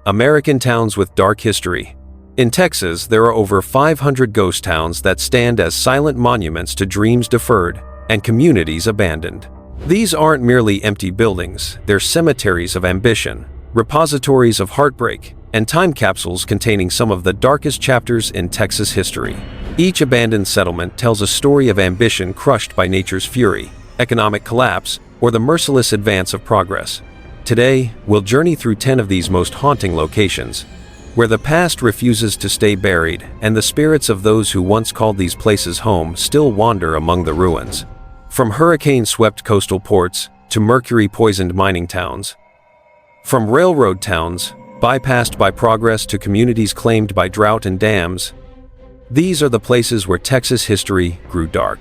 American towns with dark history. In Texas, there are over 500 ghost towns that stand as silent monuments to dreams deferred and communities abandoned. These aren't merely empty buildings, they're cemeteries of ambition, repositories of heartbreak, and time capsules containing some of the darkest chapters in Texas history. Each abandoned settlement tells a story of ambition crushed by nature's fury, economic collapse, or the merciless advance of progress. Today, we'll journey through 10 of these most haunting locations, where the past refuses to stay buried and the spirits of those who once called these places home still wander among the ruins. From hurricane-swept coastal ports to mercury-poisoned mining towns. From railroad towns, bypassed by progress, to communities claimed by drought and dams, these are the places where Texas history grew dark.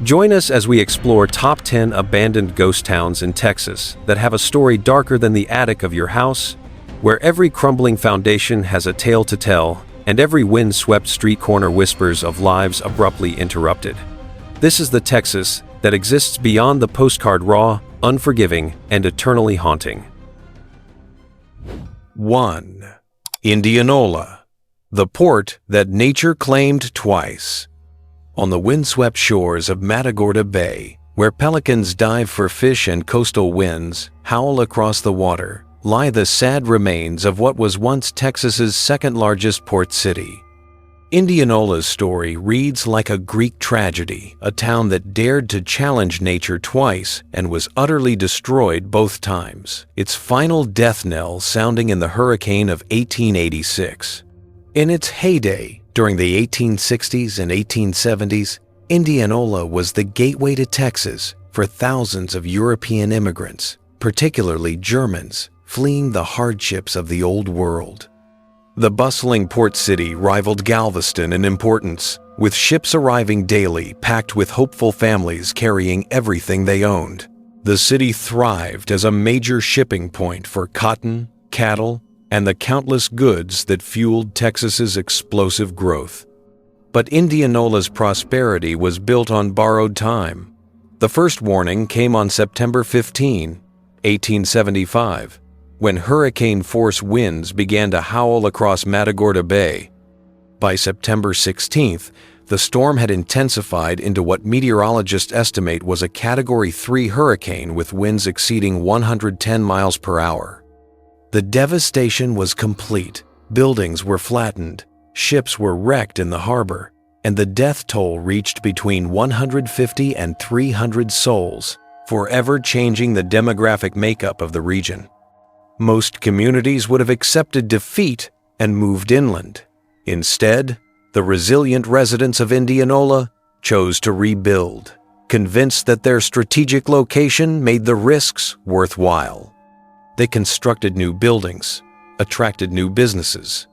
Join us as we explore top 10 abandoned ghost towns in Texas that have a story darker than the attic of your house, where every crumbling foundation has a tale to tell, and every wind-swept street corner whispers of lives abruptly interrupted. This is the Texas that exists beyond the postcard, raw, unforgiving, and eternally haunting. 1. Indianola, the port that nature claimed twice. On the windswept shores of Matagorda Bay, where pelicans dive for fish and coastal winds howl across the water, lie the sad remains of what was once Texas's second-largest port city. Indianola's story reads like a Greek tragedy, a town that dared to challenge nature twice and was utterly destroyed both times, its final death knell sounding in the hurricane of 1886. In its heyday, during the 1860s and 1870s, Indianola was the gateway to Texas for thousands of European immigrants, particularly Germans, fleeing the hardships of the Old World. The bustling port city rivaled Galveston in importance, with ships arriving daily packed with hopeful families carrying everything they owned. The city thrived as a major shipping point for cotton, cattle, and the countless goods that fueled Texas's explosive growth. But Indianola's prosperity was built on borrowed time. The first warning came on September 15, 1875, when hurricane-force winds began to howl across Matagorda Bay. By September 16th, the storm had intensified into what meteorologists estimate was a Category 3 hurricane with winds exceeding 110 miles per hour. The devastation was complete. Buildings were flattened, ships were wrecked in the harbor, and the death toll reached between 150 and 300 souls, forever changing the demographic makeup of the region. Most communities would have accepted defeat and moved inland. Instead, the resilient residents of Indianola chose to rebuild, convinced that their strategic location made the risks worthwhile. They constructed new buildings, attracted new businesses,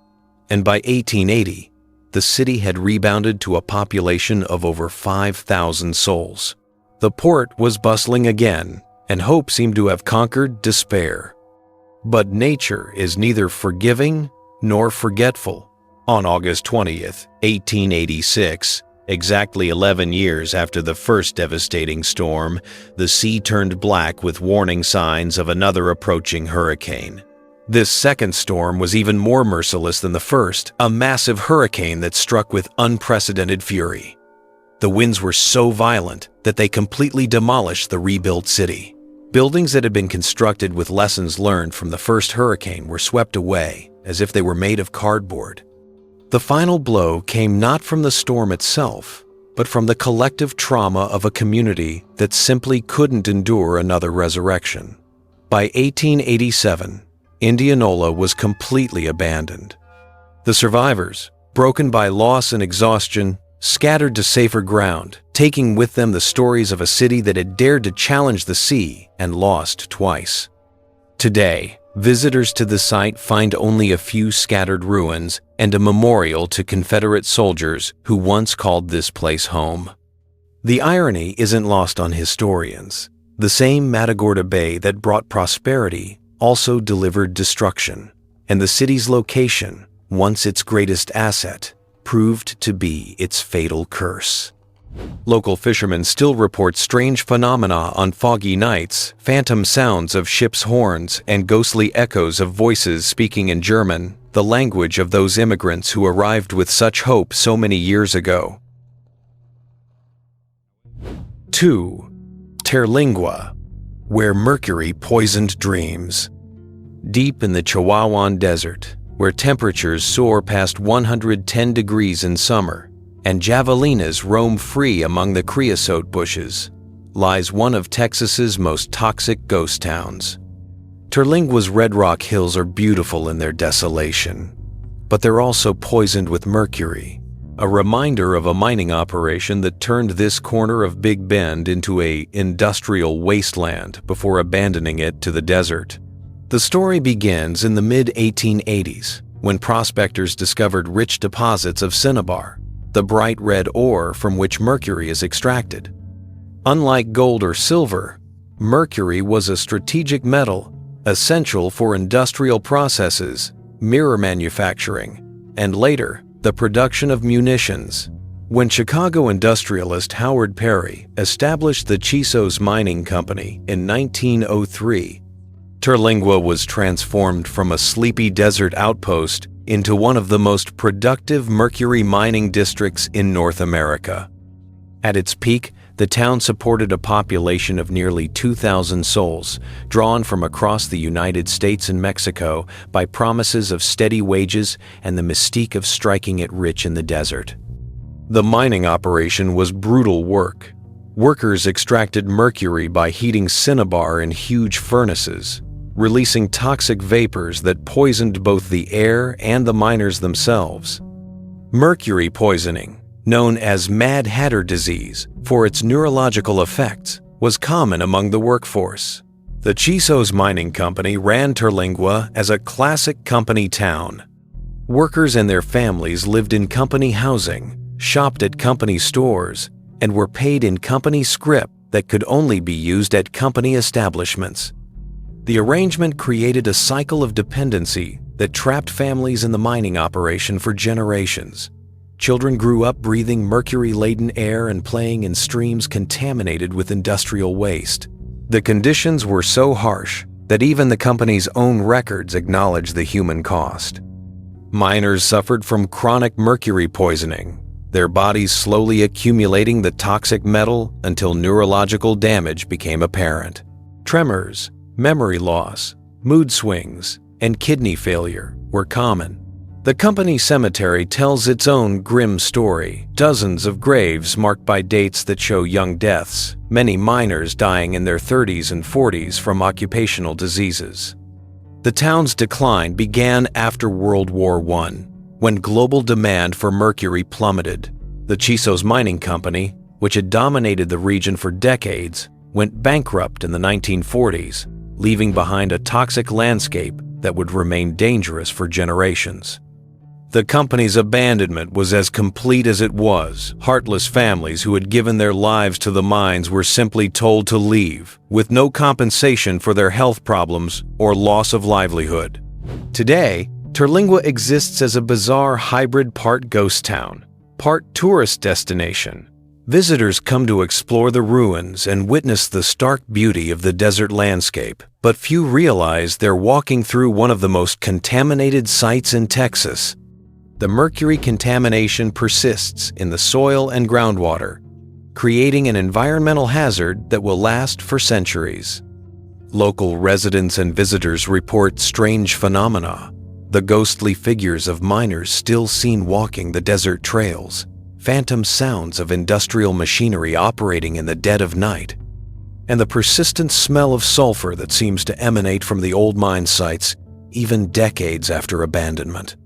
and by 1880, the city had rebounded to a population of over 5,000 souls. The port was bustling again, and hope seemed to have conquered despair. But nature is neither forgiving nor forgetful. On August 20th, 1886, exactly 11 years after the first devastating storm, the sea turned black with warning signs of another approaching hurricane. This second storm was even more merciless than the first, a massive hurricane that struck with unprecedented fury. The winds were so violent that they completely demolished the rebuilt city. Buildings that had been constructed with lessons learned from the first hurricane were swept away as if they were made of cardboard. The final blow came not from the storm itself, but from the collective trauma of a community that simply couldn't endure another resurrection. By 1887, Indianola was completely abandoned. The survivors, broken by loss and exhaustion, scattered to safer ground, taking with them the stories of a city that had dared to challenge the sea and lost twice. Today, visitors to the site find only a few scattered ruins and a memorial to Confederate soldiers who once called this place home. The irony isn't lost on historians. The same Matagorda Bay that brought prosperity also delivered destruction, and the city's location, once its greatest asset, proved to be its fatal curse. Local fishermen still report strange phenomena on foggy nights, phantom sounds of ships' horns, and ghostly echoes of voices speaking in German, the language of those immigrants who arrived with such hope so many years ago. 2. Terlingua, where mercury poisoned dreams. Deep in the Chihuahuan Desert, where temperatures soar past 110 degrees in summer, and javelinas roam free among the creosote bushes, lies one of Texas's most toxic ghost towns. Terlingua's red rock hills are beautiful in their desolation, but they're also poisoned with mercury, a reminder of a mining operation that turned this corner of Big Bend into an industrial wasteland before abandoning it to the desert. The story begins in the mid-1880s, when prospectors discovered rich deposits of cinnabar, the bright red ore from which mercury is extracted. Unlike gold or silver, mercury was a strategic metal essential for industrial processes, mirror manufacturing, and later, the production of munitions. When Chicago industrialist Howard Perry established the Chisos Mining Company in 1903, Terlingua was transformed from a sleepy desert outpost into one of the most productive mercury mining districts in North America. At its peak, the town supported a population of nearly 2,000 souls, drawn from across the United States and Mexico by promises of steady wages and the mystique of striking it rich in the desert. The mining operation was brutal work. Workers extracted mercury by heating cinnabar in huge furnaces, releasing toxic vapors that poisoned both the air and the miners themselves. Mercury poisoning, known as Mad Hatter disease for its neurological effects, was common among the workforce. The Chisos Mining Company ran Terlingua as a classic company town. Workers and their families lived in company housing, shopped at company stores, and were paid in company scrip that could only be used at company establishments. The arrangement created a cycle of dependency that trapped families in the mining operation for generations. Children grew up breathing mercury-laden air and playing in streams contaminated with industrial waste. The conditions were so harsh that even the company's own records acknowledge the human cost. Miners suffered from chronic mercury poisoning, their bodies slowly accumulating the toxic metal until neurological damage became apparent. Tremors, memory loss, mood swings, and kidney failure were common. The company cemetery tells its own grim story, dozens of graves marked by dates that show young deaths, many miners dying in their 30s and 40s from occupational diseases. The town's decline began after World War I, when global demand for mercury plummeted. The Chisos Mining Company, which had dominated the region for decades, went bankrupt in the 1940s, leaving behind a toxic landscape that would remain dangerous for generations. The company's abandonment was as complete as it was. Heartless families who had given their lives to the mines were simply told to leave, with no compensation for their health problems or loss of livelihood. Today, Terlingua exists as a bizarre hybrid part ghost town, part tourist destination. Visitors come to explore the ruins and witness the stark beauty of the desert landscape, but few realize they're walking through one of the most contaminated sites in Texas. The mercury contamination persists in the soil and groundwater, creating an environmental hazard that will last for centuries. Local residents and visitors report strange phenomena. The ghostly figures of miners still seen walking the desert trails, phantom sounds of industrial machinery operating in the dead of night, and the persistent smell of sulfur that seems to emanate from the old mine sites even decades after abandonment.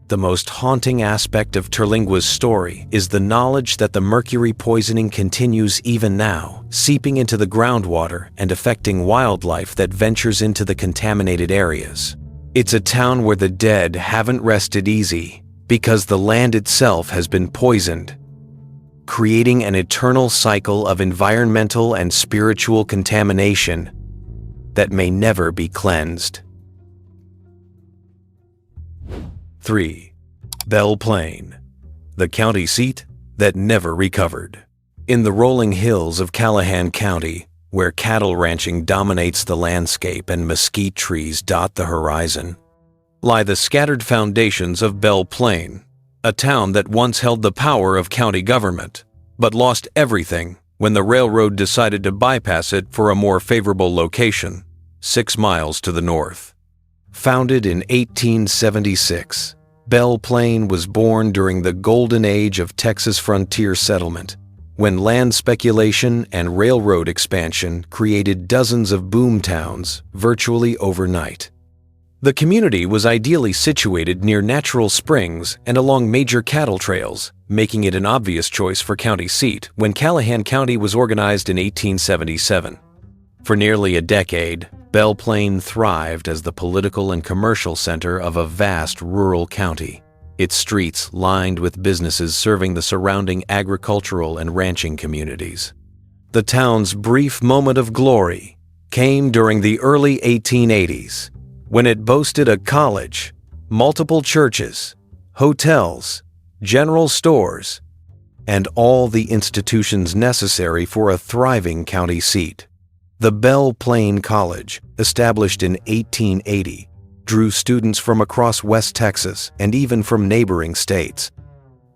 The most haunting aspect of Terlingua's story is the knowledge that the mercury poisoning continues even now, seeping into the groundwater and affecting wildlife that ventures into the contaminated areas. It's a town where the dead haven't rested easy because the land itself has been poisoned, creating an eternal cycle of environmental and spiritual contamination that may never be cleansed. 3. Belle Plain, the county seat that never recovered. In the rolling hills of Callahan County, where cattle ranching dominates the landscape and mesquite trees dot the horizon, lie the scattered foundations of Belle Plain, a town that once held the power of county government, but lost everything when the railroad decided to bypass it for a more favorable location, 6 miles to the north. Founded in 1876, Belle Plain was born during the golden age of Texas frontier settlement, when land speculation and railroad expansion created dozens of boom towns virtually overnight. The community was ideally situated near natural springs and along major cattle trails, making it an obvious choice for county seat when Callahan County was organized in 1877. For nearly a decade, Belle Plain thrived as the political and commercial center of a vast rural county, its streets lined with businesses serving the surrounding agricultural and ranching communities. The town's brief moment of glory came during the early 1880s, when it boasted a college, multiple churches, hotels, general stores, and all the institutions necessary for a thriving county seat. The Belle Plain College, established in 1880, drew students from across West Texas and even from neighboring states.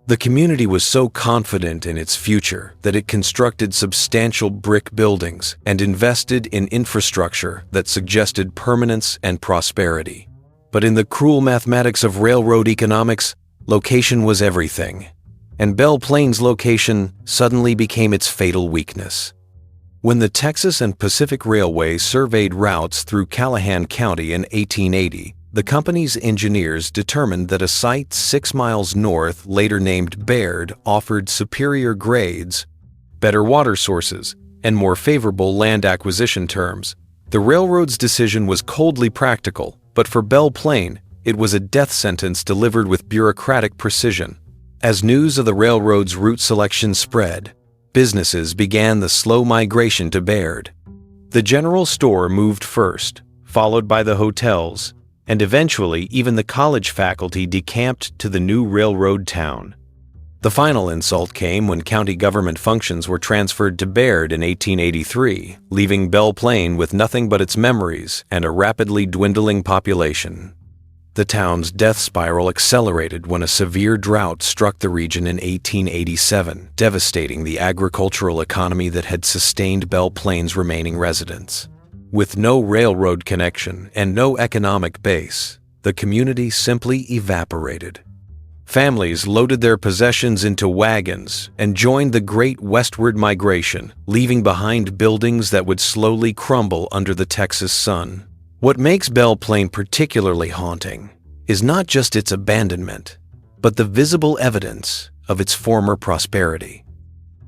The community was so confident in its future that it constructed substantial brick buildings and invested in infrastructure that suggested permanence and prosperity. But in the cruel mathematics of railroad economics, location was everything, and Belle Plain's location suddenly became its fatal weakness. When the Texas and Pacific Railway surveyed routes through Callahan County in 1880, the company's engineers determined that a site 6 miles north, later named Baird, offered superior grades, better water sources, and more favorable land acquisition terms. The railroad's decision was coldly practical, but for Belle Plain, it was a death sentence delivered with bureaucratic precision. As news of the railroad's route selection spread, businesses began the slow migration to Baird. The general store moved first, followed by the hotels, and eventually even the college faculty decamped to the new railroad town. The final insult came when county government functions were transferred to Baird in 1883, leaving Belle Plain with nothing but its memories and a rapidly dwindling population. The town's death spiral accelerated when a severe drought struck the region in 1887, devastating the agricultural economy that had sustained Belle Plain's remaining residents. With no railroad connection and no economic base, the community simply evaporated. Families loaded their possessions into wagons and joined the great westward migration, leaving behind buildings that would slowly crumble under the Texas sun. What makes Belle Plain particularly haunting is not just its abandonment, but the visible evidence of its former prosperity.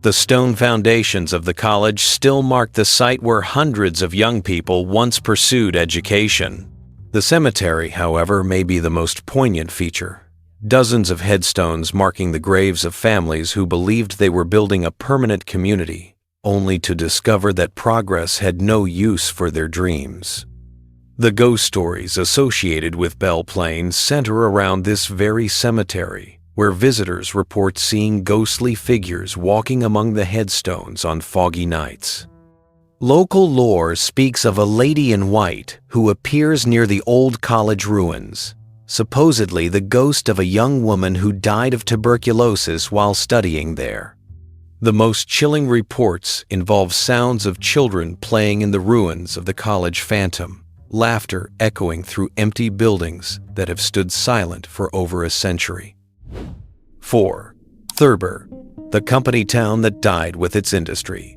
The stone foundations of the college still mark the site where hundreds of young people once pursued education. The cemetery, however, may be the most poignant feature. Dozens of headstones marking the graves of families who believed they were building a permanent community, only to discover that progress had no use for their dreams. The ghost stories associated with Belle Plain center around this very cemetery, where visitors report seeing ghostly figures walking among the headstones on foggy nights. Local lore speaks of a lady in white who appears near the old college ruins, supposedly the ghost of a young woman who died of tuberculosis while studying there. The most chilling reports involve sounds of children playing in the ruins of the college phantom, laughter echoing through empty buildings that have stood silent for over a century. 4. Thurber, the company town that died with its industry.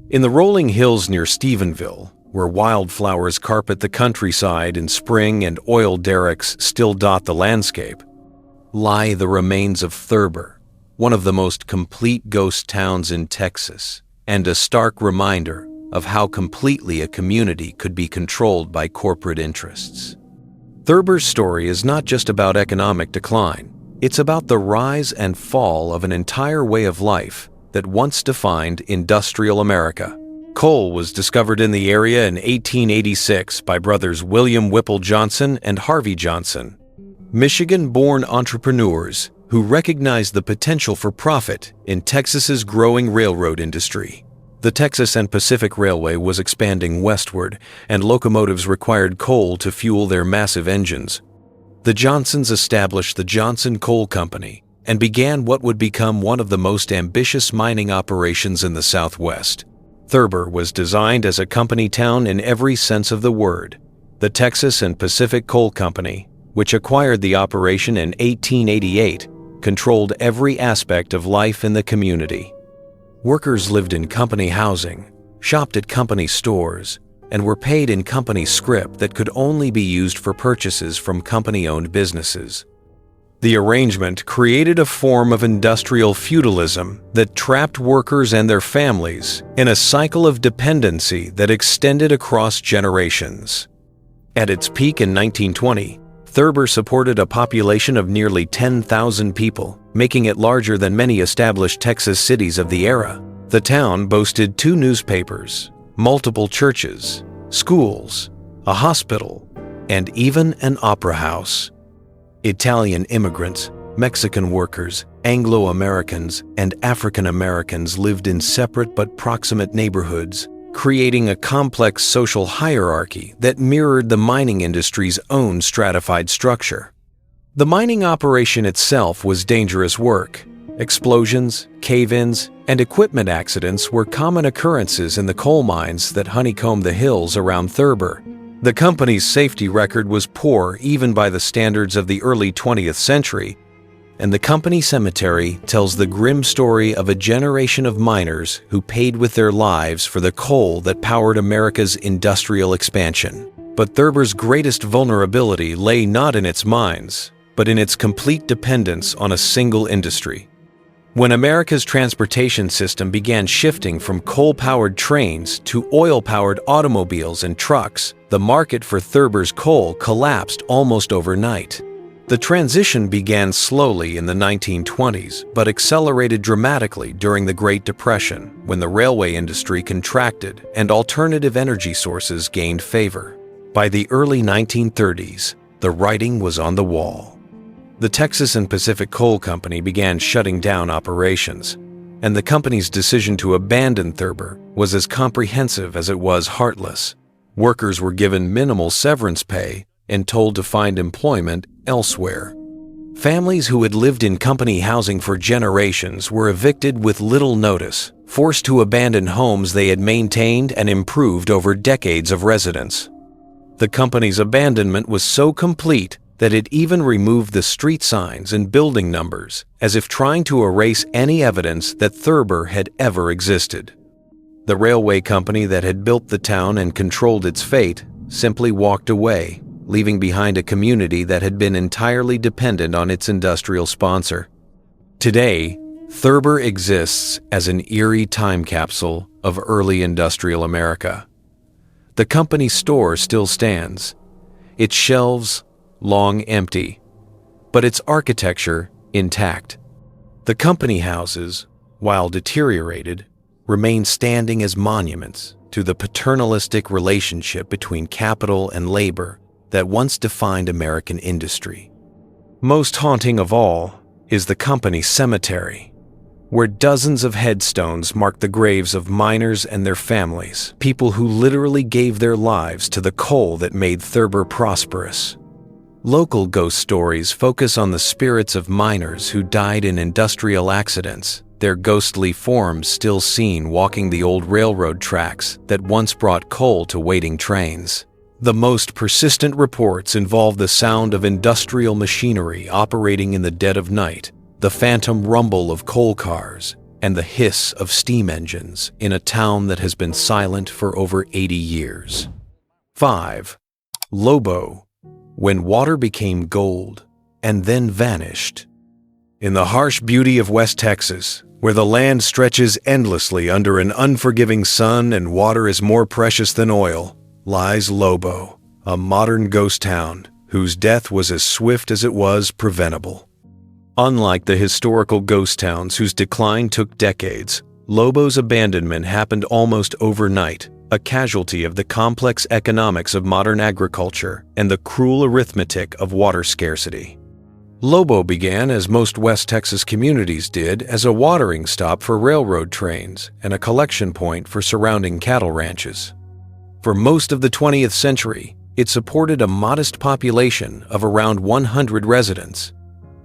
In the rolling hills near Stephenville, where wildflowers carpet the countryside in spring and oil derricks still dot the landscape, lie the remains of Thurber, one of the most complete ghost towns in Texas, and a stark reminder of how completely a community could be controlled by corporate interests. Thurber's story is not just about economic decline. It's about the rise and fall of an entire way of life that once defined industrial America. Coal was discovered in the area in 1886 by brothers William Whipple Johnson and Harvey Johnson, Michigan-born entrepreneurs who recognized the potential for profit in Texas's growing railroad industry. The Texas and Pacific Railway was expanding westward, and locomotives required coal to fuel their massive engines. The Johnsons established the Johnson Coal Company and began what would become one of the most ambitious mining operations in the Southwest. Thurber was designed as a company town in every sense of the word. The Texas and Pacific Coal Company, which acquired the operation in 1888, controlled every aspect of life in the community. Workers lived in company housing, shopped at company stores, and were paid in company scrip that could only be used for purchases from company-owned businesses. The arrangement created a form of industrial feudalism that trapped workers and their families in a cycle of dependency that extended across generations. At its peak in 1920, Thurber supported a population of nearly 10,000 people, making it larger than many established Texas cities of the era. The town boasted 2 newspapers, multiple churches, schools, a hospital, and even an opera house. Italian immigrants, Mexican workers, Anglo-Americans, and African-Americans lived in separate but proximate neighborhoods, creating a complex social hierarchy that mirrored the mining industry's own stratified structure. The mining operation itself was dangerous work. Explosions, cave-ins, and equipment accidents were common occurrences in the coal mines that honeycombed the hills around Thurber. The company's safety record was poor even by the standards of the early 20th century, and the company cemetery tells the grim story of a generation of miners who paid with their lives for the coal that powered America's industrial expansion. But Thurber's greatest vulnerability lay not in its mines, but in its complete dependence on a single industry. When America's transportation system began shifting from coal-powered trains to oil-powered automobiles and trucks, the market for Thurber's coal collapsed almost overnight. The transition began slowly in the 1920s, but accelerated dramatically during the Great Depression when the railway industry contracted and alternative energy sources gained favor. By the early 1930s, the writing was on the wall. The Texas and Pacific Coal Company began shutting down operations, and the company's decision to abandon Thurber was as comprehensive as it was heartless. Workers were given minimal severance pay and told to find employment elsewhere. Families who had lived in company housing for generations were evicted with little notice, forced to abandon homes they had maintained and improved over decades of residence. The company's abandonment was so complete that it even removed the street signs and building numbers, as if trying to erase any evidence that Thurber had ever existed. The railway company that had built the town and controlled its fate simply walked away, leaving behind a community that had been entirely dependent on its industrial sponsor. Today, Thurber exists as an eerie time capsule of early industrial America. The company's store still stands, its shelves long empty, but its architecture intact. The company houses, while deteriorated, remain standing as monuments to the paternalistic relationship between capital and labor that once defined American industry. Most haunting of all is the company cemetery, where dozens of headstones mark the graves of miners and their families, people who literally gave their lives to the coal that made Thurber prosperous. Local ghost stories focus on the spirits of miners who died in industrial accidents, their ghostly forms still seen walking the old railroad tracks that once brought coal to waiting trains. The most persistent reports involve the sound of industrial machinery operating in the dead of night, the phantom rumble of coal cars, and the hiss of steam engines in a town that has been silent for over 80 years. 5. Lobo, when water became gold and then vanished. In the harsh beauty of West Texas, where the land stretches endlessly under an unforgiving sun and water is more precious than oil, lies Lobo, a modern ghost town whose death was as swift as it was preventable. Unlike the historical ghost towns whose decline took decades, Lobo's abandonment happened almost overnight, a casualty of the complex economics of modern agriculture and the cruel arithmetic of water scarcity. Lobo began, as most West Texas communities did, as a watering stop for railroad trains and a collection point for surrounding cattle ranches. For most of the 20th century, it supported a modest population of around 100 residents.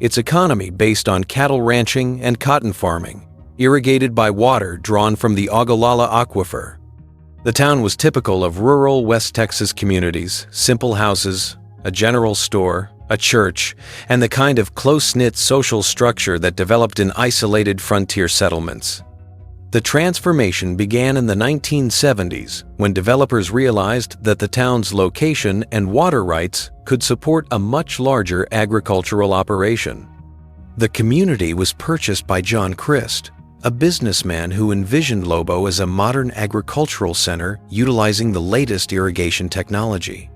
Its economy based on cattle ranching and cotton farming, irrigated by water drawn from the Ogallala Aquifer. The town was typical of rural West Texas communities: simple houses, a general store, a church, and the kind of close-knit social structure that developed in isolated frontier settlements. The transformation began in the 1970s when developers realized that the town's location and water rights could support a much larger agricultural operation. The community was purchased by John Christ, a businessman who envisioned Lobo as a modern agricultural center utilizing the latest irrigation technology.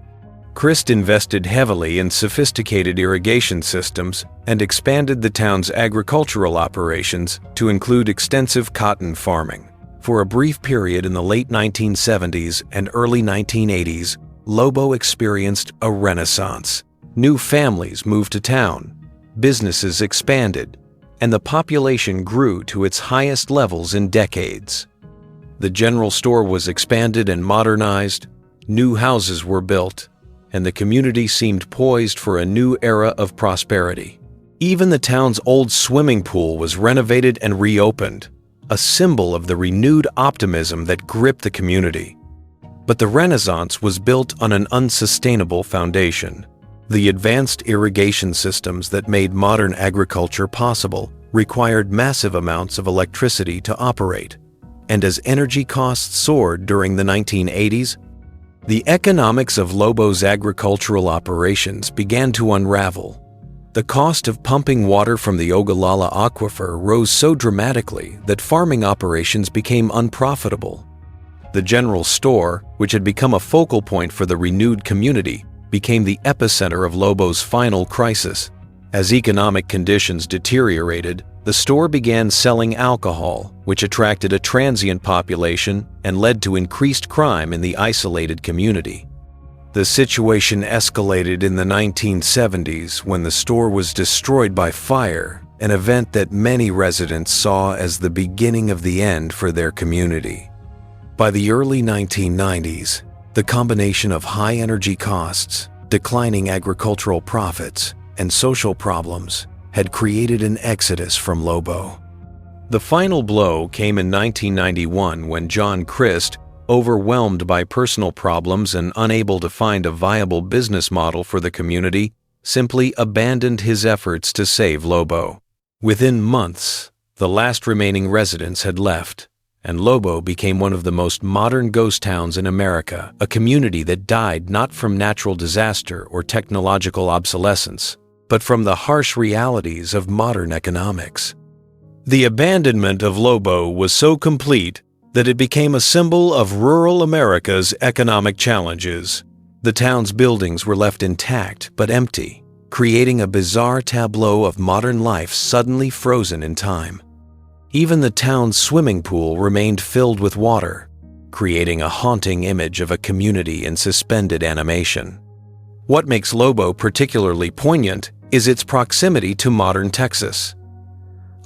Christ invested heavily in sophisticated irrigation systems and expanded the town's agricultural operations to include extensive cotton farming. For a brief period in the late 1970s and early 1980s, Lobo experienced a renaissance. New families moved to town, businesses expanded, and the population grew to its highest levels in decades. The general store was expanded and modernized, new houses were built, and the community seemed poised for a new era of prosperity. Even the town's old swimming pool was renovated and reopened, a symbol of the renewed optimism that gripped the community. But the Renaissance was built on an unsustainable foundation. The advanced irrigation systems that made modern agriculture possible required massive amounts of electricity to operate, and as energy costs soared during the 1980s, the economics of Lobo's agricultural operations began to unravel. The cost of pumping water from the Ogallala Aquifer rose so dramatically that farming operations became unprofitable. The general store, which had become a focal point for the renewed community, became the epicenter of Lobo's final crisis. As economic conditions deteriorated, the store began selling alcohol, which attracted a transient population and led to increased crime in the isolated community. The situation escalated in the 1970s when the store was destroyed by fire, an event that many residents saw as the beginning of the end for their community. By the early 1990s, the combination of high energy costs, declining agricultural profits, and social problems had created an exodus from Lobo. The final blow came in 1991 when John Christ, overwhelmed by personal problems and unable to find a viable business model for the community, simply abandoned his efforts to save Lobo. Within months, the last remaining residents had left, and Lobo became one of the most modern ghost towns in America, a community that died not from natural disaster or technological obsolescence, but from the harsh realities of modern economics. The abandonment of Lobo was so complete that it became a symbol of rural America's economic challenges. The town's buildings were left intact but empty, creating a bizarre tableau of modern life suddenly frozen in time. Even the town's swimming pool remained filled with water, creating a haunting image of a community in suspended animation. What makes Lobo particularly poignant is its proximity to modern Texas.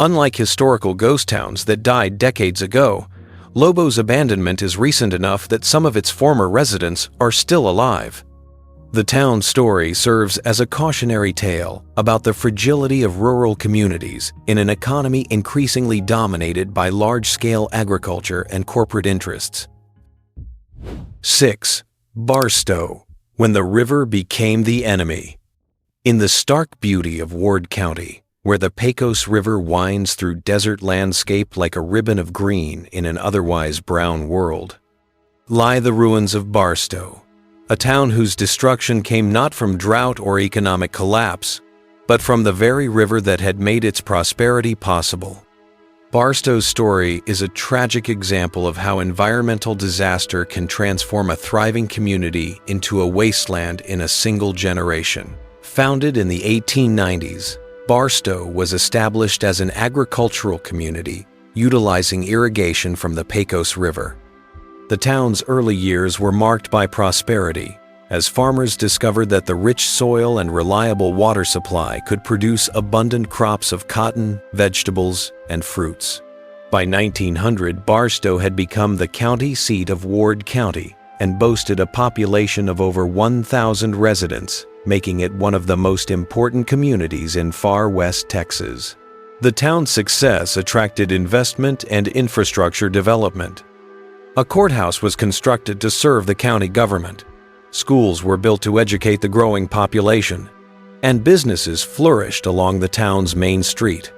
Unlike historical ghost towns that died decades ago, Lobo's abandonment is recent enough that some of its former residents are still alive. The town's story serves as a cautionary tale about the fragility of rural communities in an economy increasingly dominated by large-scale agriculture and corporate interests. 6. Barstow, when the river became the enemy. In the stark beauty of Ward County, where the Pecos River winds through desert landscape like a ribbon of green in an otherwise brown world, lie the ruins of Barstow, a town whose destruction came not from drought or economic collapse, but from the very river that had made its prosperity possible. Barstow's story is a tragic example of how environmental disaster can transform a thriving community into a wasteland in a single generation. Founded in the 1890s, Barstow was established as an agricultural community utilizing irrigation from the Pecos River. The town's early years were marked by prosperity, as farmers discovered that the rich soil and reliable water supply could produce abundant crops of cotton, vegetables, and fruits. By 1900, Barstow had become the county seat of Ward County and boasted a population of over 1,000 residents, making it one of the most important communities in far west Texas. The town's success attracted investment and infrastructure development. A courthouse was constructed to serve the county government. Schools were built to educate the growing population, and businesses flourished along the town's main street.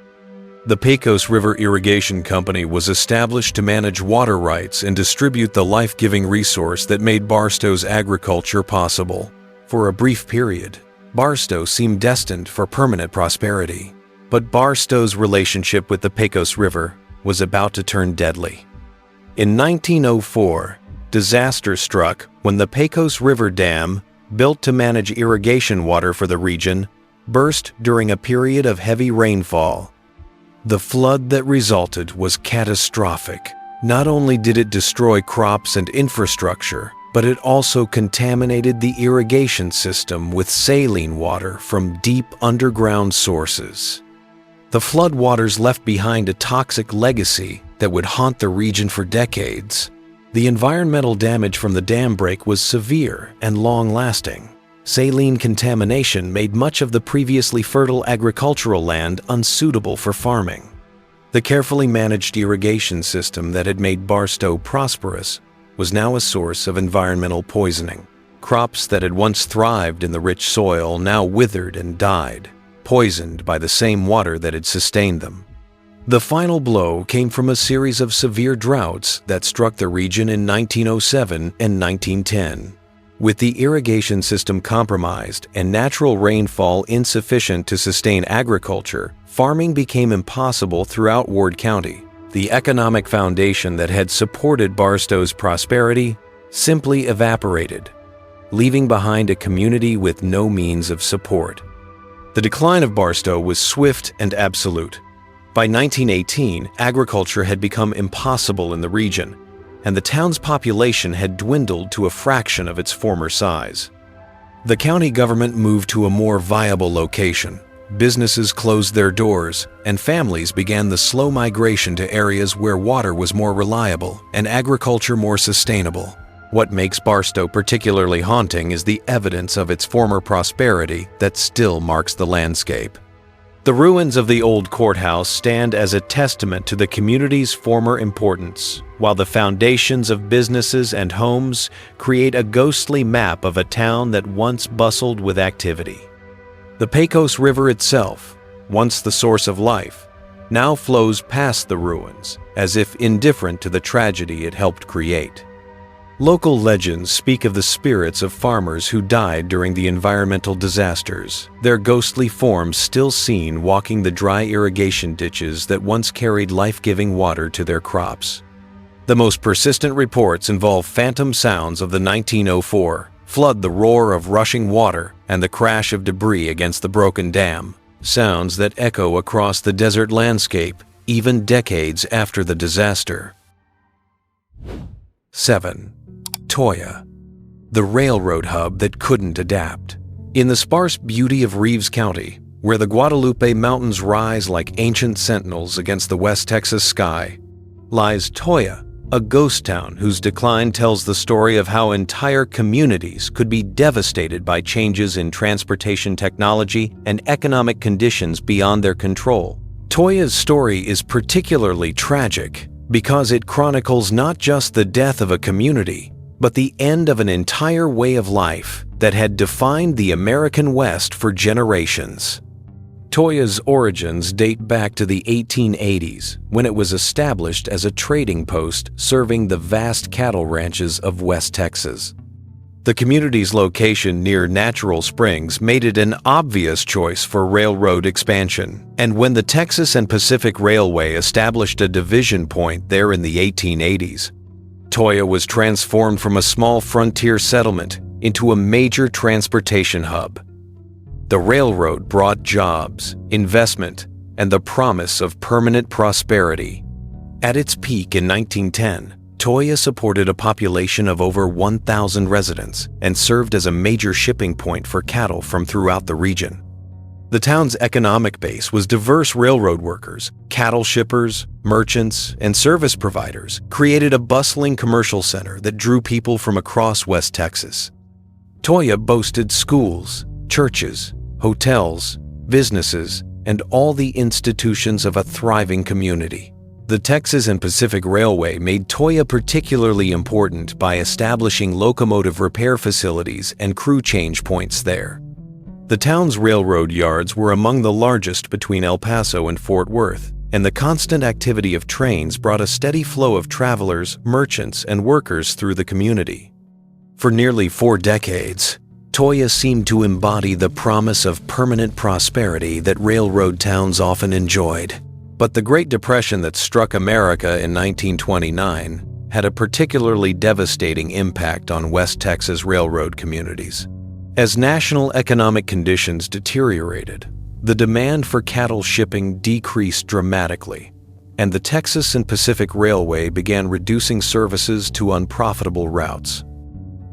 The Pecos River Irrigation Company was established to manage water rights and distribute the life-giving resource that made Barstow's agriculture possible. For a brief period, Barstow seemed destined for permanent prosperity. But Barstow's relationship with the Pecos River was about to turn deadly. In 1904, disaster struck when the Pecos River Dam, built to manage irrigation water for the region, burst during a period of heavy rainfall. The flood that resulted was catastrophic. Not only did it destroy crops and infrastructure, but it also contaminated the irrigation system with saline water from deep underground sources. The floodwaters left behind a toxic legacy that would haunt the region for decades. The environmental damage from the dam break was severe and long-lasting. Saline contamination made much of the previously fertile agricultural land unsuitable for farming. The carefully managed irrigation system that had made Barstow prosperous was now a source of environmental poisoning. Crops that had once thrived in the rich soil now withered and died, poisoned by the same water that had sustained them. The final blow came from a series of severe droughts that struck the region in 1907 and 1910. With the irrigation system compromised and natural rainfall insufficient to sustain agriculture, farming became impossible throughout Ward County. The economic foundation that had supported Barstow's prosperity simply evaporated, leaving behind a community with no means of support. The decline of Barstow was swift and absolute. By 1918, agriculture had become impossible in the region, and the town's population had dwindled to a fraction of its former size. The county government moved to a more viable location. Businesses closed their doors, and families began the slow migration to areas where water was more reliable and agriculture more sustainable. What makes Barstow particularly haunting is the evidence of its former prosperity that still marks the landscape. The ruins of the old courthouse stand as a testament to the community's former importance, while the foundations of businesses and homes create a ghostly map of a town that once bustled with activity. The Pecos River itself, once the source of life, now flows past the ruins, as if indifferent to the tragedy it helped create. Local legends speak of the spirits of farmers who died during the environmental disasters, their ghostly forms still seen walking the dry irrigation ditches that once carried life-giving water to their crops. The most persistent reports involve phantom sounds of the 1904 flood, the roar of rushing water, and the crash of debris against the broken dam, sounds that echo across the desert landscape even decades after the disaster. 7. Toyah, the railroad hub that couldn't adapt. In the sparse beauty of Reeves County, where the Guadalupe Mountains rise like ancient sentinels against the West Texas sky, lies Toyah, a ghost town whose decline tells the story of how entire communities could be devastated by changes in transportation technology and economic conditions beyond their control. Toyah's story is particularly tragic because it chronicles not just the death of a community, but the end of an entire way of life that had defined the American West for generations. Toyah's origins date back to the 1880s, when it was established as a trading post serving the vast cattle ranches of West Texas. The community's location near natural springs made it an obvious choice for railroad expansion, and when the Texas and Pacific Railway established a division point there in the 1880s, Toyah was transformed from a small frontier settlement into a major transportation hub. The railroad brought jobs, investment, and the promise of permanent prosperity. At its peak in 1910, Toyah supported a population of over 1,000 residents and served as a major shipping point for cattle from throughout the region. The town's economic base was diverse railroad workers, cattle shippers, merchants, and service providers created a bustling commercial center that drew people from across West Texas. Toyah boasted schools, churches, hotels, businesses, and all the institutions of a thriving community. The Texas and Pacific Railway made Toyah particularly important by establishing locomotive repair facilities and crew change points there. The town's railroad yards were among the largest between El Paso and Fort Worth, and the constant activity of trains brought a steady flow of travelers, merchants, and workers through the community. For nearly 4 decades, Toyah seemed to embody the promise of permanent prosperity that railroad towns often enjoyed. But the Great Depression that struck America in 1929 had a particularly devastating impact on West Texas railroad communities. As national economic conditions deteriorated, the demand for cattle shipping decreased dramatically, and the Texas and Pacific Railway began reducing services to unprofitable routes.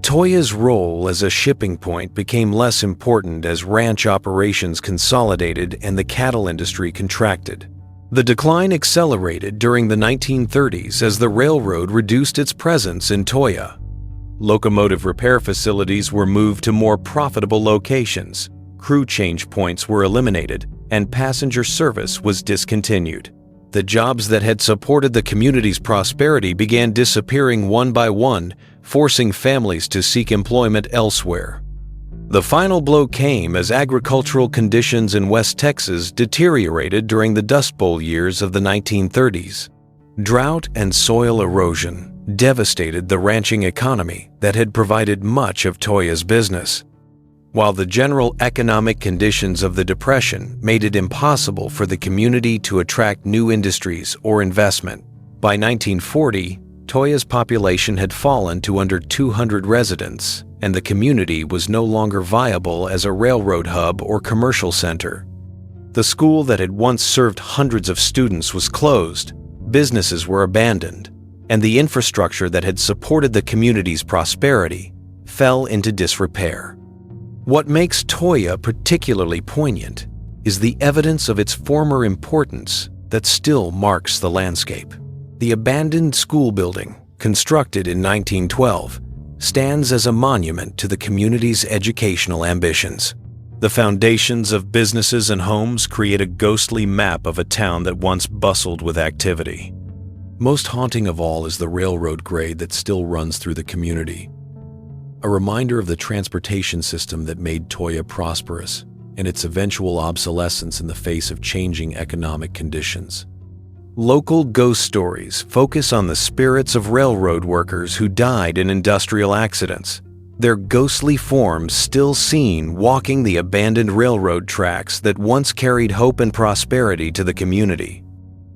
Toyah's role as a shipping point became less important as ranch operations consolidated and the cattle industry contracted. The decline accelerated during the 1930s as the railroad reduced its presence in Toyah. Locomotive repair facilities were moved to more profitable locations, crew change points were eliminated, and passenger service was discontinued. The jobs that had supported the community's prosperity began disappearing one by one, forcing families to seek employment elsewhere. The final blow came as agricultural conditions in West Texas deteriorated during the Dust Bowl years of the 1930s. Drought and soil erosion devastated the ranching economy that had provided much of Toyah's business, while the general economic conditions of the Depression made it impossible for the community to attract new industries or investment. By 1940, Toyah's population had fallen to under 200 residents, and the community was no longer viable as a railroad hub or commercial center. The school that had once served hundreds of students was closed, businesses were abandoned, and the infrastructure that had supported the community's prosperity fell into disrepair. What makes Toyah particularly poignant is the evidence of its former importance that still marks the landscape. The abandoned school building, constructed in 1912, stands as a monument to the community's educational ambitions. The foundations of businesses and homes create a ghostly map of a town that once bustled with activity. Most haunting of all is the railroad grade that still runs through the community, a reminder of the transportation system that made Toyah prosperous and its eventual obsolescence in the face of changing economic conditions. Local ghost stories focus on the spirits of railroad workers who died in industrial accidents, their ghostly forms still seen walking the abandoned railroad tracks that once carried hope and prosperity to the community.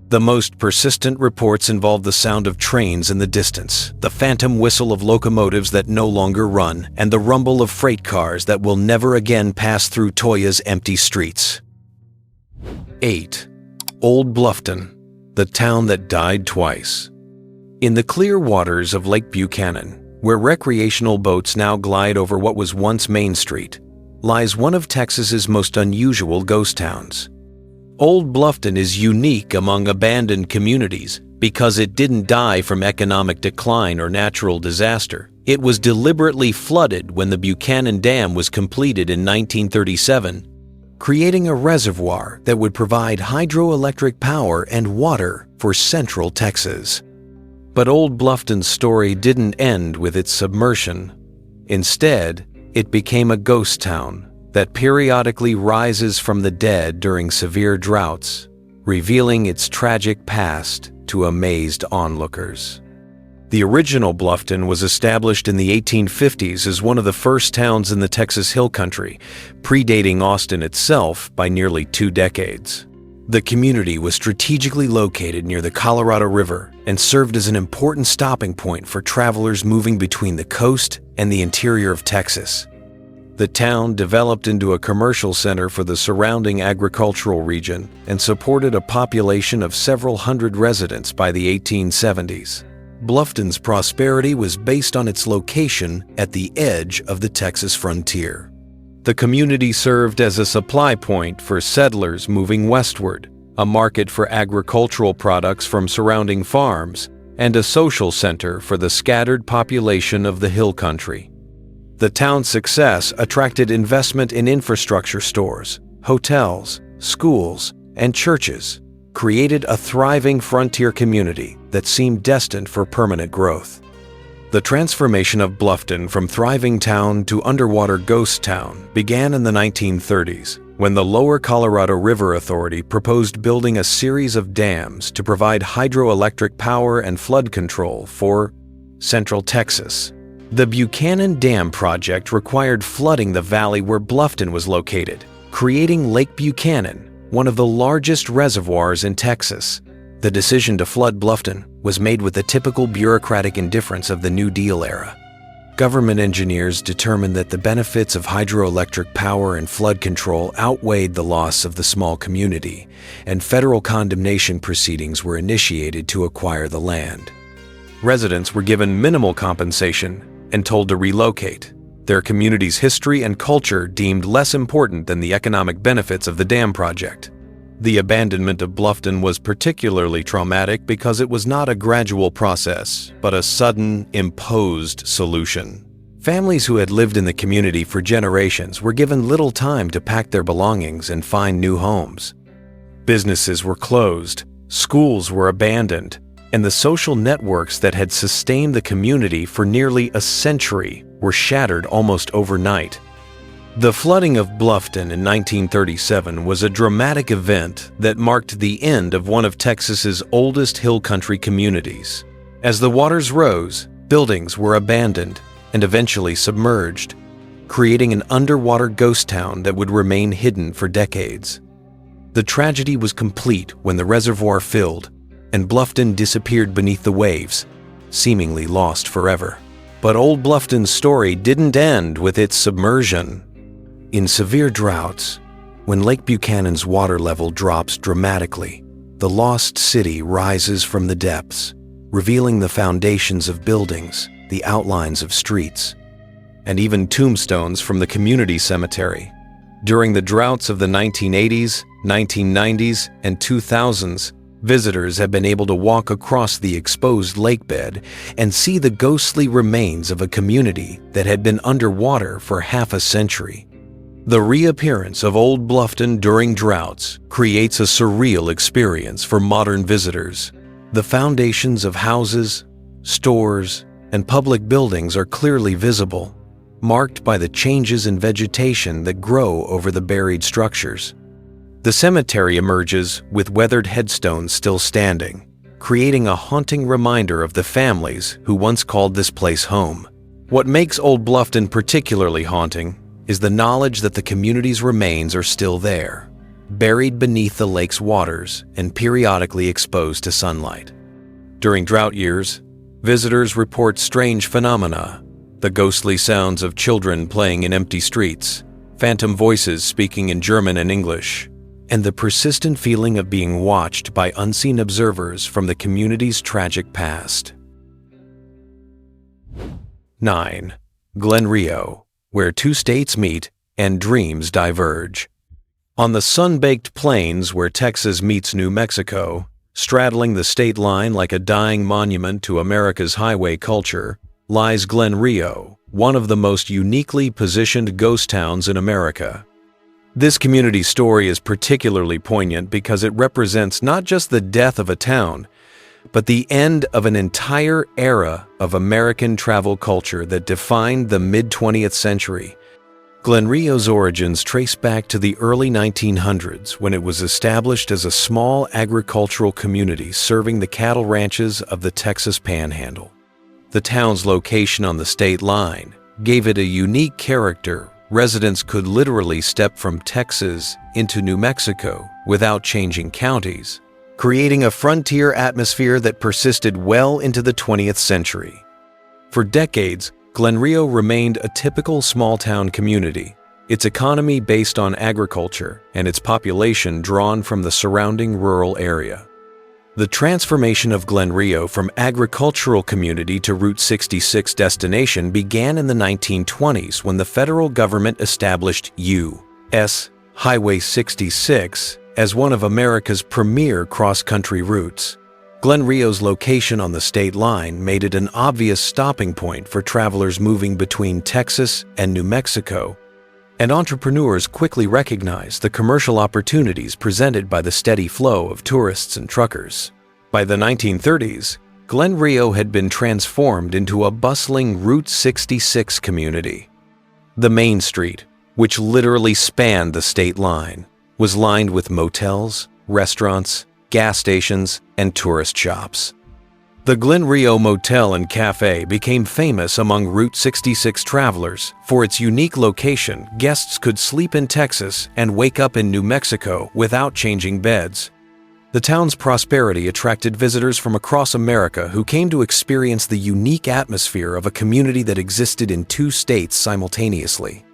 The most persistent reports involve the sound of trains in the distance, the phantom whistle of locomotives that no longer run, and the rumble of freight cars that will never again pass through Toyah's empty streets. 8. Old Bluffton, the town that died twice. In the clear waters of Lake Buchanan, where recreational boats now glide over what was once Main Street, lies one of Texas's most unusual ghost towns. Old Bluffton is unique among abandoned communities because it didn't die from economic decline or natural disaster. It was deliberately flooded when the Buchanan Dam was completed in 1937, creating a reservoir that would provide hydroelectric power and water for central Texas. But Old Bluffton's story didn't end with its submersion. Instead, it became a ghost town that periodically rises from the dead during severe droughts, revealing its tragic past to amazed onlookers. The original Bluffton was established in the 1850s as one of the first towns in the Texas Hill Country, predating Austin itself by nearly 2 decades. The community was strategically located near the Colorado River and served as an important stopping point for travelers moving between the coast and the interior of Texas. The town developed into a commercial center for the surrounding agricultural region and supported a population of several hundred residents by the 1870s. Bluffton's prosperity was based on its location at the edge of the Texas frontier. The community served as a supply point for settlers moving westward, a market for agricultural products from surrounding farms, and a social center for the scattered population of the hill country. The town's success attracted investment in infrastructure stores, hotels, schools, and churches, created a thriving frontier community that seemed destined for permanent growth. The transformation of Bluffton from thriving town to underwater ghost town began in the 1930s, when the Lower Colorado River Authority proposed building a series of dams to provide hydroelectric power and flood control for Central Texas. The Buchanan Dam project required flooding the valley where Bluffton was located, creating Lake Buchanan, one of the largest reservoirs in Texas. The decision to flood Bluffton was made with the typical bureaucratic indifference of the New Deal era. Government engineers determined that the benefits of hydroelectric power and flood control outweighed the loss of the small community, and federal condemnation proceedings were initiated to acquire the land. Residents were given minimal compensation and told to relocate, their community's history and culture deemed less important than the economic benefits of the dam project. The abandonment of Bluffton was particularly traumatic because it was not a gradual process, but a sudden, imposed solution. Families who had lived in the community for generations were given little time to pack their belongings and find new homes. Businesses were closed, schools were abandoned, and the social networks that had sustained the community for nearly a century were shattered almost overnight. The flooding of Bluffton in 1937 was a dramatic event that marked the end of one of Texas's oldest hill country communities. As the waters rose, buildings were abandoned and eventually submerged, creating an underwater ghost town that would remain hidden for decades. The tragedy was complete when the reservoir filled and Bluffton disappeared beneath the waves, seemingly lost forever. But Old Bluffton's story didn't end with its submersion. In severe droughts, when Lake Buchanan's water level drops dramatically, the lost city rises from the depths, revealing the foundations of buildings, the outlines of streets, and even tombstones from the community cemetery. During the droughts of the 1980s, 1990s, and 2000s, visitors have been able to walk across the exposed lake bed and see the ghostly remains of a community that had been underwater for half a century. The reappearance of Old Bluffton during droughts creates a surreal experience for modern visitors. The foundations of houses, stores, and public buildings are clearly visible, marked by the changes in vegetation that grow over the buried structures. The cemetery emerges with weathered headstones still standing, creating a haunting reminder of the families who once called this place home. What makes Old Bluffton particularly haunting is the knowledge that the community's remains are still there, buried beneath the lake's waters and periodically exposed to sunlight. During drought years, visitors report strange phenomena: the ghostly sounds of children playing in empty streets, phantom voices speaking in German and English, and the persistent feeling of being watched by unseen observers from the community's tragic past. 9. Glenrio, where two states meet and dreams diverge. On the sun-baked plains where Texas meets New Mexico, straddling the state line like a dying monument to America's highway culture, lies Glenrio, one of the most uniquely positioned ghost towns in America. This community story is particularly poignant because it represents not just the death of a town, but the end of an entire era of American travel culture that defined the mid-20th century. Glenrio's origins trace back to the early 1900s when it was established as a small agricultural community serving the cattle ranches of the Texas Panhandle. The town's location on the state line gave it a unique character. Residents could literally step from Texas into New Mexico without changing counties, creating a frontier atmosphere that persisted well into the 20th century. For decades, Glenrio remained a typical small-town community, its economy based on agriculture and its population drawn from the surrounding rural area. The transformation of Glenrio from agricultural community to Route 66 destination began in the 1920s when the federal government established U.S. Highway 66 as one of America's premier cross-country routes. Glenrio's location on the state line made it an obvious stopping point for travelers moving between Texas and New Mexico, and entrepreneurs quickly recognized the commercial opportunities presented by the steady flow of tourists and truckers. By the 1930s, Glenrio had been transformed into a bustling Route 66 community. The main street, which literally spanned the state line, was lined with motels, restaurants, gas stations, and tourist shops. The Glenrio Motel and Cafe became famous among Route 66 travelers. For its unique location, guests could sleep in Texas and wake up in New Mexico without changing beds. The town's prosperity attracted visitors from across America who came to experience the unique atmosphere of a community that existed in two states simultaneously.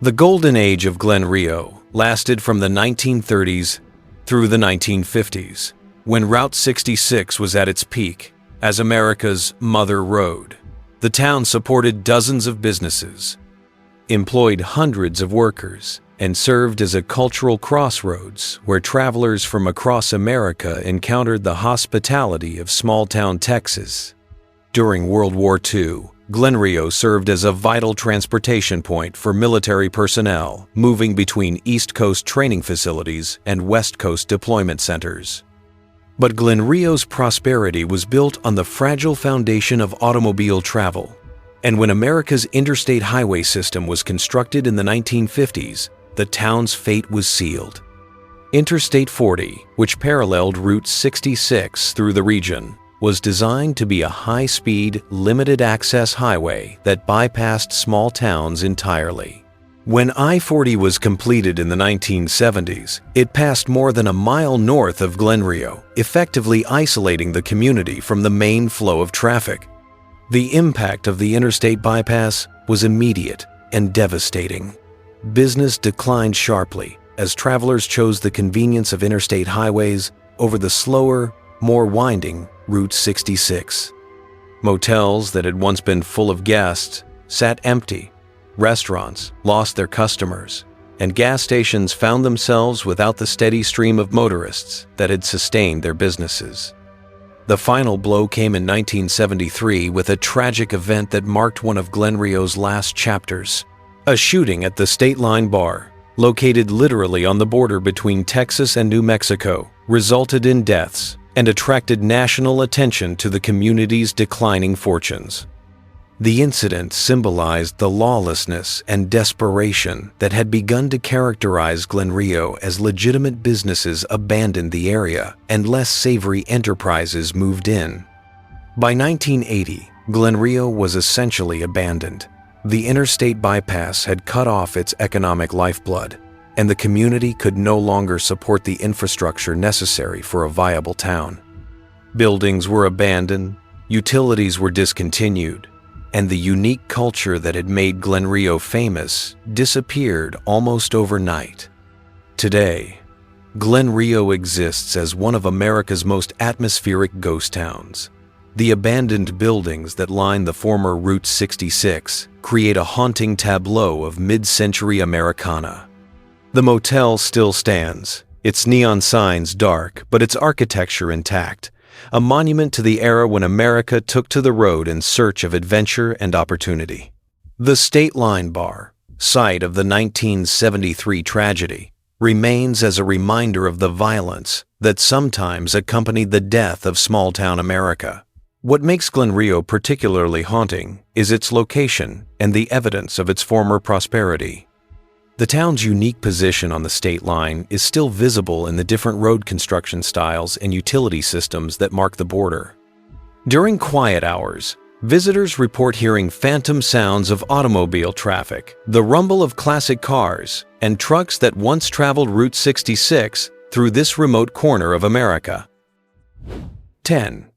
The golden age of Glenrio lasted from the 1930s through the 1950s, when Route 66 was at its peak as America's mother road. The town supported dozens of businesses, employed hundreds of workers, and served as a cultural crossroads where travelers from across America encountered the hospitality of small-town Texas. During World War II, Glenrio served as a vital transportation point for military personnel moving between East Coast training facilities and West Coast deployment centers. But Glenrio's prosperity was built on the fragile foundation of automobile travel, and when America's interstate highway system was constructed in the 1950s, the town's fate was sealed. Interstate 40, which paralleled Route 66 through the region, was designed to be a high-speed, limited-access highway that bypassed small towns entirely. When I-40 was completed in the 1970s, it passed more than a mile north of Glenrio, effectively isolating the community from the main flow of traffic. The impact of the interstate bypass was immediate and devastating. Business declined sharply as travelers chose the convenience of interstate highways over the slower, more winding Route 66. Motels that had once been full of guests sat empty, restaurants lost their customers, and gas stations found themselves without the steady stream of motorists that had sustained their businesses. The final blow came in 1973 with a tragic event that marked one of Glenrio's last chapters. A shooting at the State Line Bar, located literally on the border between Texas and New Mexico, resulted in deaths and attracted national attention to the community's declining fortunes. The incident symbolized the lawlessness and desperation that had begun to characterize Glenrio as legitimate businesses abandoned the area and less savory enterprises moved in. By 1980, Glenrio was essentially abandoned. The interstate bypass had cut off its economic lifeblood, and the community could no longer support the infrastructure necessary for a viable town. Buildings were abandoned, utilities were discontinued, and the unique culture that had made Glenrio famous disappeared almost overnight. Today, Glenrio exists as one of America's most atmospheric ghost towns. The abandoned buildings that line the former Route 66 create a haunting tableau of mid-century Americana. The motel still stands, its neon signs dark, but its architecture intact, a monument to the era when America took to the road in search of adventure and opportunity. The State Line Bar, site of the 1973 tragedy, remains as a reminder of the violence that sometimes accompanied the death of small-town America. What makes Glenrio particularly haunting is its location and the evidence of its former prosperity. The town's unique position on the state line is still visible in the different road construction styles and utility systems that mark the border. During quiet hours, visitors report hearing phantom sounds of automobile traffic, the rumble of classic cars, and trucks that once traveled Route 66 through this remote corner of America. 10.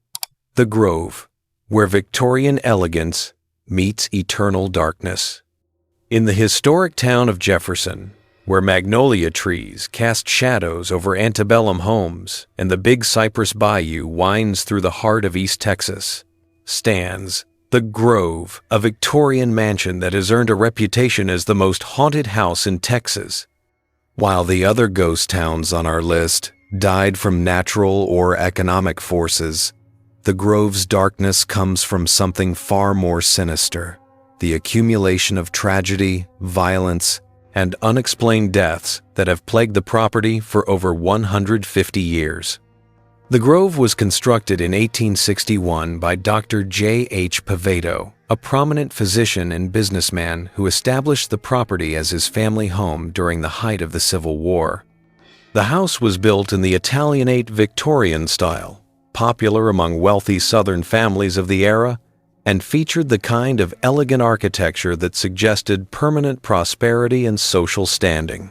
The Grove, where Victorian elegance meets eternal darkness. In the historic town of Jefferson, where magnolia trees cast shadows over antebellum homes and the Big Cypress Bayou winds through the heart of East Texas, stands the Grove, a Victorian mansion that has earned a reputation as the most haunted house in Texas. While the other ghost towns on our list died from natural or economic forces, the Grove's darkness comes from something far more sinister: the accumulation of tragedy, violence, and unexplained deaths that have plagued the property for over 150 years. The Grove was constructed in 1861 by Dr. J. H. Pavedo, a prominent physician and businessman who established the property as his family home during the height of the Civil War. The house was built in the Italianate Victorian style, popular among wealthy Southern families of the era, and featured the kind of elegant architecture that suggested permanent prosperity and social standing.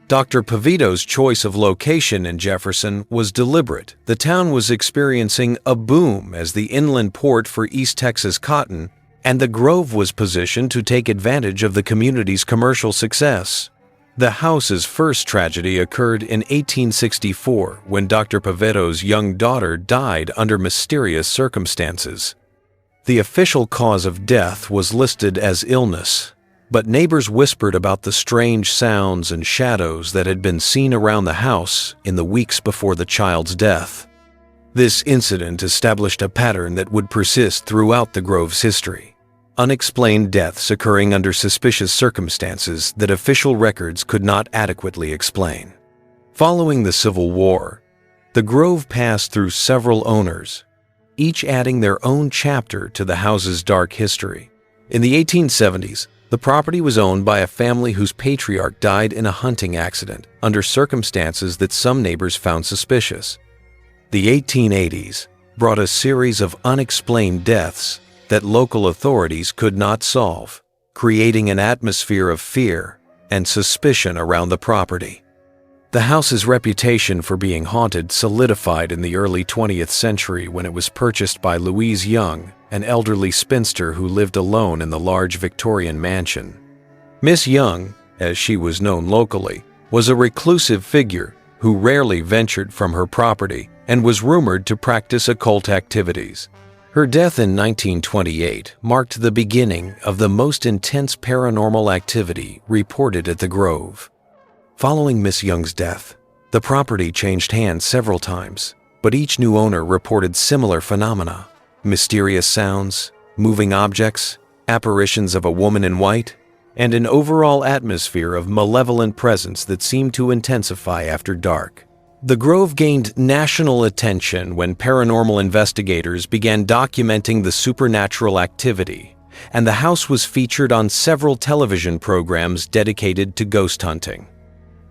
Dr. Pavedo's choice of location in Jefferson was deliberate. The town was experiencing a boom as the inland port for East Texas cotton, and the Grove was positioned to take advantage of the community's commercial success. The house's first tragedy occurred in 1864 when Dr. Pavedo's young daughter died under mysterious circumstances. The official cause of death was listed as illness, but neighbors whispered about the strange sounds and shadows that had been seen around the house in the weeks before the child's death. This incident established a pattern that would persist throughout the Grove's history: unexplained deaths occurring under suspicious circumstances that official records could not adequately explain. Following the Civil War, the Grove passed through several owners, each adding their own chapter to the house's dark history. In the 1870s, the property was owned by a family whose patriarch died in a hunting accident under circumstances that some neighbors found suspicious. The 1880s brought a series of unexplained deaths that local authorities could not solve, creating an atmosphere of fear and suspicion around the property. The house's reputation for being haunted solidified in the early 20th century when it was purchased by Louise Young, an elderly spinster who lived alone in the large Victorian mansion. Miss Young, as she was known locally, was a reclusive figure who rarely ventured from her property and was rumored to practice occult activities. Her death in 1928 marked the beginning of the most intense paranormal activity reported at the Grove. Following Miss Young's death, the property changed hands several times, but each new owner reported similar phenomena: mysterious sounds, moving objects, apparitions of a woman in white, and an overall atmosphere of malevolent presence that seemed to intensify after dark. The Grove gained national attention when paranormal investigators began documenting the supernatural activity, and the house was featured on several television programs dedicated to ghost hunting.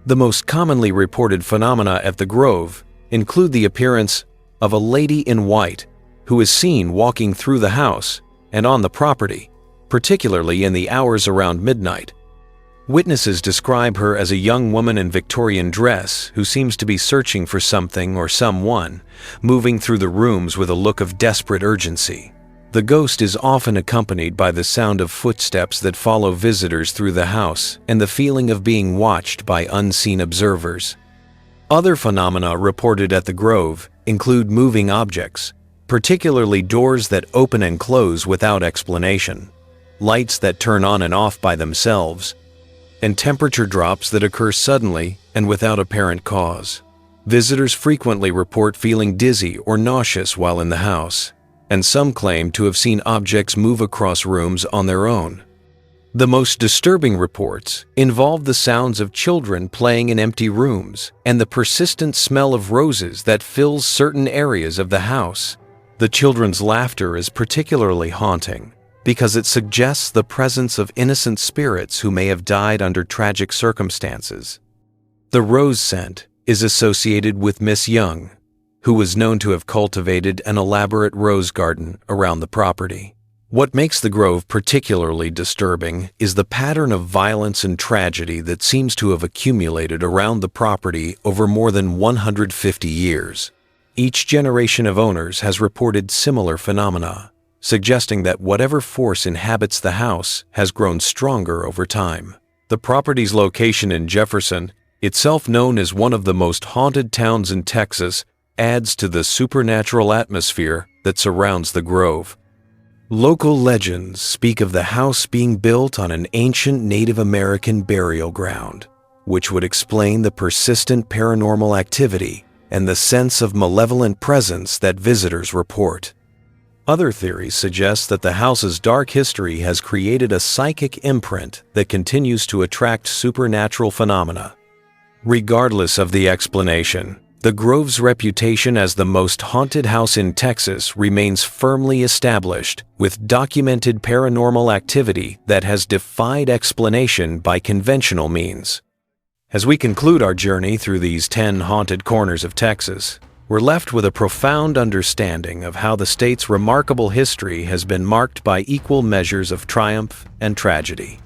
The most commonly reported phenomena at the Grove include the appearance of a lady in white who is seen walking through the house and on the property, particularly in the hours around midnight. Witnesses describe her as a young woman in Victorian dress who seems to be searching for something or someone, moving through the rooms with a look of desperate urgency. The ghost is often accompanied by the sound of footsteps that follow visitors through the house and the feeling of being watched by unseen observers. Other phenomena reported at the Grove include moving objects, particularly doors that open and close without explanation, lights that turn on and off by themselves, and temperature drops that occur suddenly and without apparent cause. Visitors frequently report feeling dizzy or nauseous while in the house, and some claim to have seen objects move across rooms on their own. The most disturbing reports involve the sounds of children playing in empty rooms and the persistent smell of roses that fills certain areas of the house. The children's laughter is particularly haunting because it suggests the presence of innocent spirits who may have died under tragic circumstances. The rose scent is associated with Miss Young, who was known to have cultivated an elaborate rose garden around the property. What makes the Grove particularly disturbing is the pattern of violence and tragedy that seems to have accumulated around the property over more than 150 years. Each generation of owners has reported similar phenomena, suggesting that whatever force inhabits the house has grown stronger over time. The property's location in Jefferson, itself known as one of the most haunted towns in Texas, adds to the supernatural atmosphere that surrounds the grove. Local legends speak of the house being built on an ancient Native American burial ground, which would explain the persistent paranormal activity and the sense of malevolent presence that visitors report. Other theories suggest that the house's dark history has created a psychic imprint that continues to attract supernatural phenomena. Regardless of the explanation, the Grove's reputation as the most haunted house in Texas remains firmly established, with documented paranormal activity that has defied explanation by conventional means. As we conclude our journey through these 10 haunted corners of Texas, we're left with a profound understanding of how the state's remarkable history has been marked by equal measures of triumph and tragedy.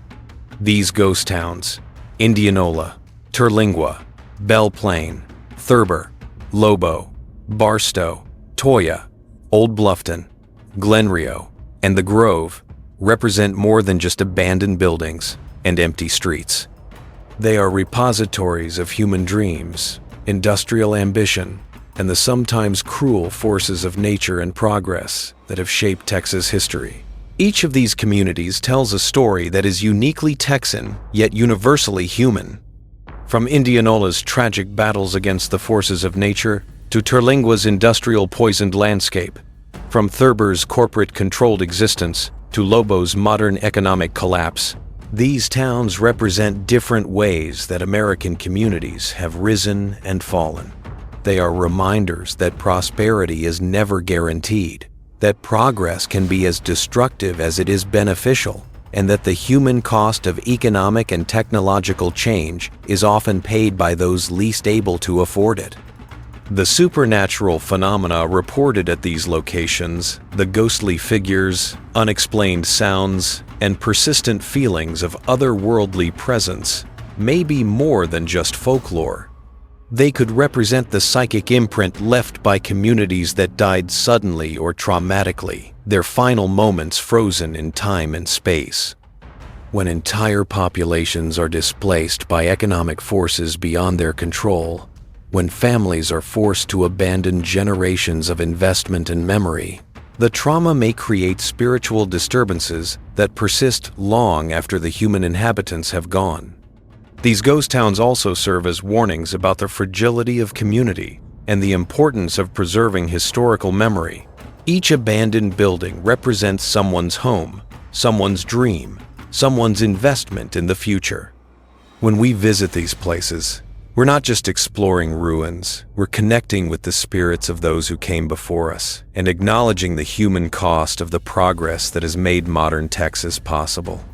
These ghost towns, Indianola, Terlingua, Belle Plain, Thurber, Lobo, Barstow, Toyah, Old Bluffton, Glenrio, and the Grove, represent more than just abandoned buildings and empty streets. They are repositories of human dreams, industrial ambition, and the sometimes cruel forces of nature and progress that have shaped Texas history. Each of these communities tells a story that is uniquely Texan, yet universally human. From Indianola's tragic battles against the forces of nature to Terlingua's industrial poisoned landscape, from Thurber's corporate-controlled existence to Lobo's modern economic collapse, these towns represent different ways that American communities have risen and fallen. They are reminders that prosperity is never guaranteed, that progress can be as destructive as it is beneficial, and that the human cost of economic and technological change is often paid by those least able to afford it. The supernatural phenomena reported at these locations, the ghostly figures, unexplained sounds, and persistent feelings of otherworldly presence, may be more than just folklore. They could represent the psychic imprint left by communities that died suddenly or traumatically, their final moments frozen in time and space. When entire populations are displaced by economic forces beyond their control, when families are forced to abandon generations of investment and memory, the trauma may create spiritual disturbances that persist long after the human inhabitants have gone. These ghost towns also serve as warnings about the fragility of community and the importance of preserving historical memory. Each abandoned building represents someone's home, someone's dream, someone's investment in the future. When we visit these places, we're not just exploring ruins, we're connecting with the spirits of those who came before us and acknowledging the human cost of the progress that has made modern Texas possible.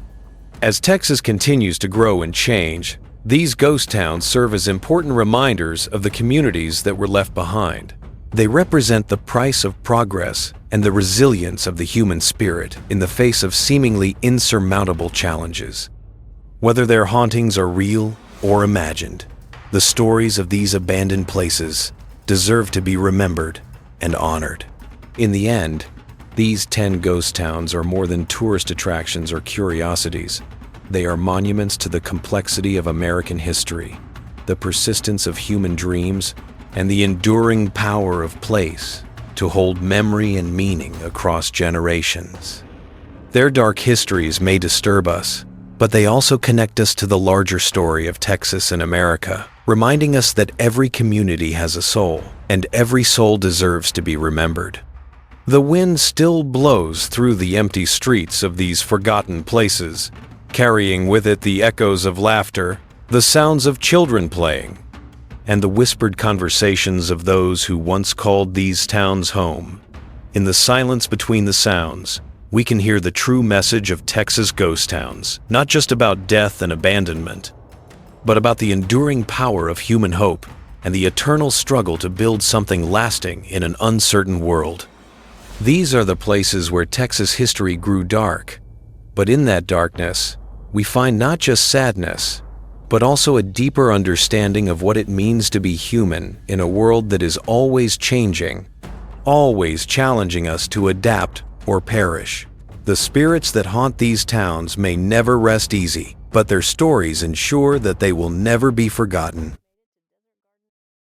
As Texas continues to grow and change, these ghost towns serve as important reminders of the communities that were left behind. They represent the price of progress and the resilience of the human spirit in the face of seemingly insurmountable challenges. Whether their hauntings are real or imagined, the stories of these abandoned places deserve to be remembered and honored. In the end, these 10 ghost towns are more than tourist attractions or curiosities. They are monuments to the complexity of American history, the persistence of human dreams, and the enduring power of place to hold memory and meaning across generations. Their dark histories may disturb us, but they also connect us to the larger story of Texas and America, reminding us that every community has a soul, and every soul deserves to be remembered. The wind still blows through the empty streets of these forgotten places, carrying with it the echoes of laughter, the sounds of children playing, and the whispered conversations of those who once called these towns home. In the silence between the sounds, we can hear the true message of Texas ghost towns, not just about death and abandonment, but about the enduring power of human hope and the eternal struggle to build something lasting in an uncertain world. These are the places where Texas history grew dark, but in that darkness, we find not just sadness, but also a deeper understanding of what it means to be human in a world that is always changing, always challenging us to adapt or perish. The spirits that haunt these towns may never rest easy, but their stories ensure that they will never be forgotten.